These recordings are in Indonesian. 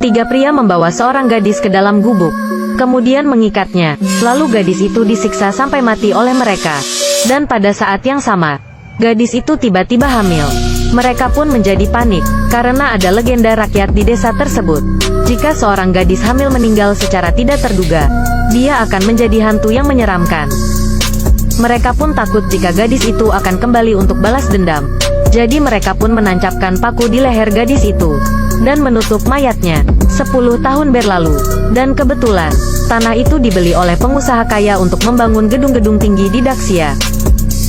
Tiga pria membawa seorang gadis ke dalam gubuk, kemudian mengikatnya, lalu gadis itu disiksa sampai mati oleh mereka. Dan pada saat yang sama, gadis itu tiba-tiba hamil. Mereka pun menjadi panik, karena ada legenda rakyat di desa tersebut. Jika seorang gadis hamil meninggal secara tidak terduga, dia akan menjadi hantu yang menyeramkan. Mereka pun takut jika gadis itu akan kembali untuk balas dendam. Jadi mereka pun menancapkan paku di leher gadis itu, dan menutup mayatnya. 10 tahun berlalu, dan kebetulan, tanah itu dibeli oleh pengusaha kaya untuk membangun gedung-gedung tinggi di Daxia.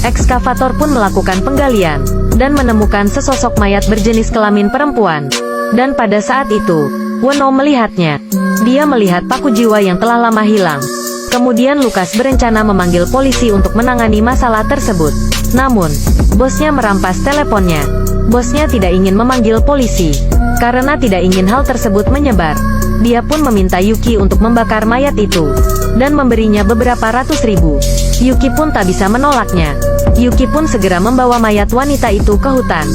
Ekskavator pun melakukan penggalian, dan menemukan sesosok mayat berjenis kelamin perempuan. Dan pada saat itu, Weno melihatnya. Dia melihat paku jiwa yang telah lama hilang. Kemudian Lukas berencana memanggil polisi untuk menangani masalah tersebut. Namun, bosnya merampas teleponnya. Bosnya tidak ingin memanggil polisi, karena tidak ingin hal tersebut menyebar. Dia pun meminta Yuki untuk membakar mayat itu, dan memberinya beberapa ratus ribu. Yuki pun tak bisa menolaknya. Yuki pun segera membawa mayat wanita itu ke hutan.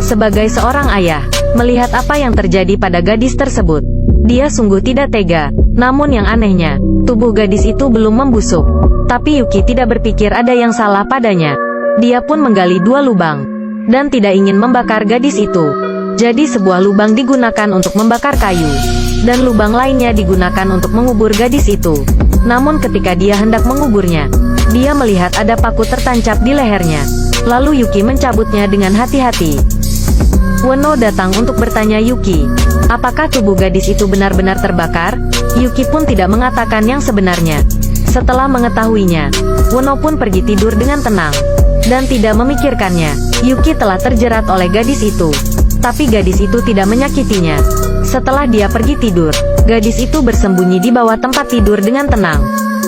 Sebagai seorang ayah, melihat apa yang terjadi pada gadis tersebut, dia sungguh tidak tega. Namun yang anehnya, tubuh gadis itu belum membusuk. Tapi Yuki tidak berpikir ada yang salah padanya. Dia pun menggali 2 lubang, dan tidak ingin membakar gadis itu. Jadi sebuah lubang digunakan untuk membakar kayu, dan lubang lainnya digunakan untuk mengubur gadis itu. Namun ketika dia hendak menguburnya, dia melihat ada paku tertancap di lehernya. Lalu Yuki mencabutnya dengan hati-hati. Weno datang untuk bertanya Yuki, apakah tubuh gadis itu benar-benar terbakar? Yuki pun tidak mengatakan yang sebenarnya. Setelah mengetahuinya, Weno pun pergi tidur dengan tenang, dan tidak memikirkannya. Yuki telah terjerat oleh gadis itu, tapi gadis itu tidak menyakitinya. Setelah dia pergi tidur, gadis itu bersembunyi di bawah tempat tidur dengan tenang,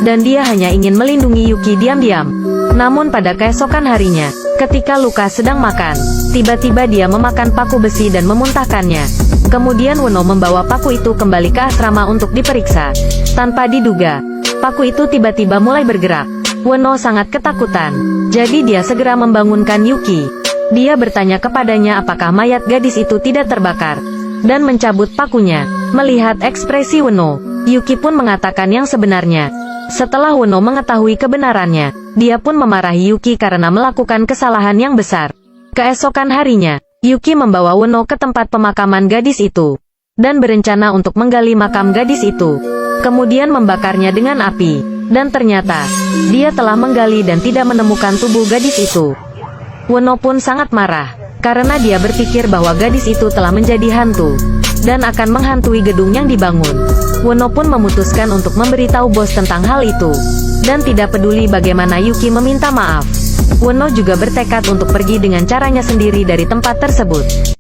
dan dia hanya ingin melindungi Yuki diam-diam. Namun pada keesokan harinya, ketika Lukas sedang makan, tiba-tiba dia memakan paku besi dan memuntahkannya. Kemudian Weno membawa paku itu kembali ke asrama untuk diperiksa. Tanpa diduga, paku itu tiba-tiba mulai bergerak. Weno sangat ketakutan, jadi dia segera membangunkan Yuki. Dia bertanya kepadanya apakah mayat gadis itu tidak terbakar, dan mencabut pakunya. Melihat ekspresi Weno, Yuki pun mengatakan yang sebenarnya. Setelah Weno mengetahui kebenarannya, dia pun memarahi Yuki karena melakukan kesalahan yang besar. Keesokan harinya, Yuki membawa Weno ke tempat pemakaman gadis itu, dan berencana untuk menggali makam gadis itu, kemudian membakarnya dengan api. Dan ternyata, dia telah menggali dan tidak menemukan tubuh gadis itu. Weno pun sangat marah, karena dia berpikir bahwa gadis itu telah menjadi hantu, dan akan menghantui gedung yang dibangun. Weno pun memutuskan untuk memberitahu bos tentang hal itu, dan tidak peduli bagaimana Yuki meminta maaf. Weno juga bertekad untuk pergi dengan caranya sendiri dari tempat tersebut.